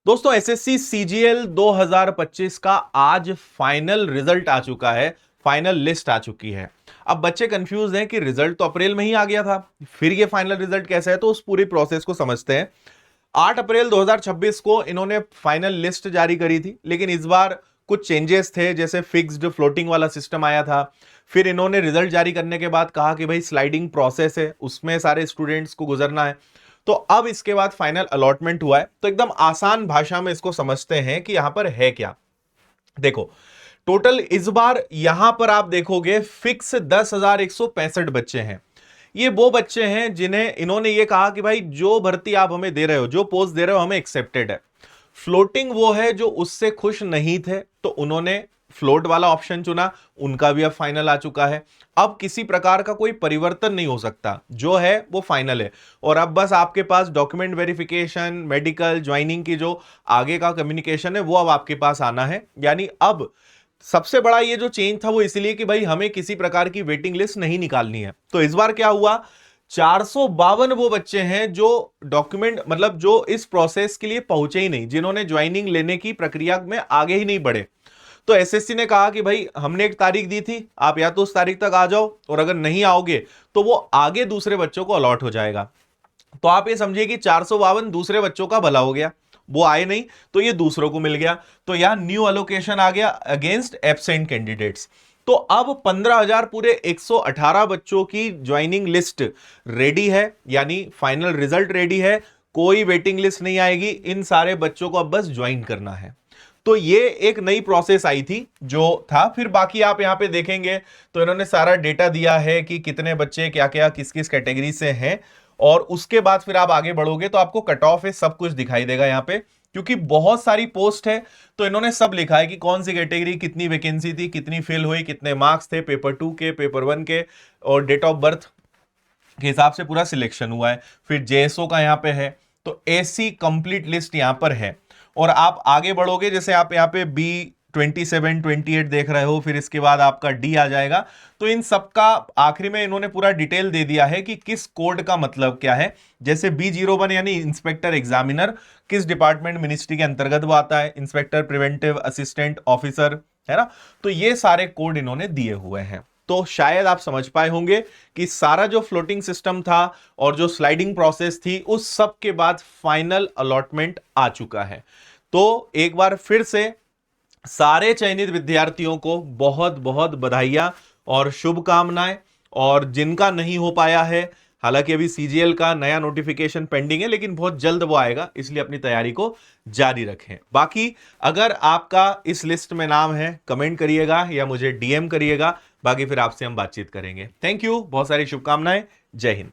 दोस्तों SSC CGL 2025 का आज फाइनल रिजल्ट आ चुका है, फाइनल लिस्ट आ चुकी है। अब बच्चे कंफ्यूज हैं कि रिजल्ट तो अप्रैल में ही आ गया था, फिर ये फाइनल रिजल्ट कैसे है, तो उस पूरी प्रोसेस को समझते हैं। 8 अप्रैल 2026 को इन्होंने फाइनल लिस्ट जारी करी थी, लेकिन इस बार कुछ चेंजेस थे, जैसे फिक्स्ड फ्लोटिंग वाला सिस्टम आया था। फिर इन्होंने रिजल्ट जारी करने के बाद कहा कि भाई स्लाइडिंग प्रोसेस है, उसमें सारे स्टूडेंट्स को गुजरना है। तो अब इसके बाद फाइनल अलॉटमेंट हुआ है। तो एकदम आसान भाषा में इसको समझते हैं कि यहां पर है क्या। देखो, टोटल इस बार यहां पर आप देखोगे फिक्स 10,165 बच्चे हैं। ये वो बच्चे हैं जिन्हें इन्होंने ये कहा कि भाई जो भर्ती आप हमें दे रहे हो, जो पोस्ट दे रहे हो, हमें एक्सेप्टेड है। फ्लोटिंग वो है जो उससे खुश नहीं थे, तो उन्होंने फ्लोट वाला ऑप्शन चुना, उनका भी अब फाइनल आ चुका है। अब किसी प्रकार का कोई परिवर्तन नहीं हो सकता, जो है वो फाइनल है। और अब बस आपके पास डॉक्यूमेंट वेरिफिकेशन, मेडिकल, ज्वाइनिंग की जो आगे का कम्युनिकेशन है वो अब आपके पास आना है। यानी अब सबसे बड़ा ये जो चेंज था वो इसलिए कि भाई हमें किसी प्रकार की वेटिंग लिस्ट नहीं निकालनी है। तो इस बार क्या हुआ, 452 वो बच्चे हैं जो डॉक्यूमेंट मतलब जो इस प्रोसेस के लिए पहुंचे ही नहीं, जिन्होंने ज्वाइनिंग लेने की प्रक्रिया में आगे ही नहीं बढ़े। तो एसएससी ने कहा कि भाई हमने एक तारीख दी थी, आप या तो उस तारीख तक आ जाओ, और अगर नहीं आओगे तो वो आगे दूसरे बच्चों को अलॉट हो जाएगा। तो आप ये समझिए कि 452 दूसरे बच्चों का भला हो गया, वो आए नहीं तो ये दूसरों को मिल गया। तो यहां न्यू अलोकेशन आ गया अगेंस्ट एब्सेंट कैंडिडेट्स। तो अब 15,000 पूरे 118 बच्चों की ज्वाइनिंग लिस्ट रेडी है, यानी फाइनल रिजल्ट रेडी है। कोई वेटिंग लिस्ट नहीं आएगी, इन सारे बच्चों को अब बस ज्वाइन करना है। तो ये एक नई प्रोसेस आई थी जो था। फिर बाकी आप यहां पे देखेंगे तो इन्होंने सारा डेटा दिया है कि कितने बच्चे क्या क्या किस किस कैटेगरी से हैं, और उसके बाद फिर आप आगे बढ़ोगे तो आपको कट ऑफ है, सब कुछ दिखाई देगा यहां पे। क्योंकि बहुत सारी पोस्ट है तो इन्होंने सब लिखा है कि कौन सी कैटेगरी, कितनी वैकेंसी थी, कितनी फिल हुई, कितने मार्क्स थे पेपर 2 के, पेपर 1 के, और डेट ऑफ बर्थ के हिसाब से पूरा सिलेक्शन हुआ है। फिर जेएसओ का यहां पे है। तो ऐसी कंप्लीट लिस्ट यहां पर है। और आप आगे बढ़ोगे, जैसे आप यहाँ पे B27 28 देख रहे हो, फिर इसके बाद आपका डी आ जाएगा। तो इन सबका आखिरी में इन्होंने पूरा डिटेल दे दिया है कि किस कोड का मतलब क्या है। जैसे B01 यानी इंस्पेक्टर एग्जामिनर, किस डिपार्टमेंट मिनिस्ट्री के अंतर्गत वो आता है, इंस्पेक्टर प्रिवेंटिव असिस्टेंट ऑफिसर, है ना। तो ये सारे कोड इन्होंने दिए हुए हैं। तो शायद आप समझ पाए होंगे कि सारा जो फ्लोटिंग सिस्टम था और जो स्लाइडिंग प्रोसेस थी, उस सब के बाद फाइनल अलॉटमेंट आ चुका है। तो एक बार फिर से सारे चयनित विद्यार्थियों को बहुत बहुत बधाइयां और शुभकामनाएं। और जिनका नहीं हो पाया है, हालांकि अभी सीजीएल का नया नोटिफिकेशन पेंडिंग है, लेकिन बहुत जल्द वो आएगा, इसलिए अपनी तैयारी को जारी रखें। बाकी अगर आपका इस लिस्ट में नाम है, कमेंट करिएगा या मुझे डीएम करिएगा, बाकी फिर आपसे हम बातचीत करेंगे। थैंक यू, बहुत सारी शुभकामनाएं। जय हिंद।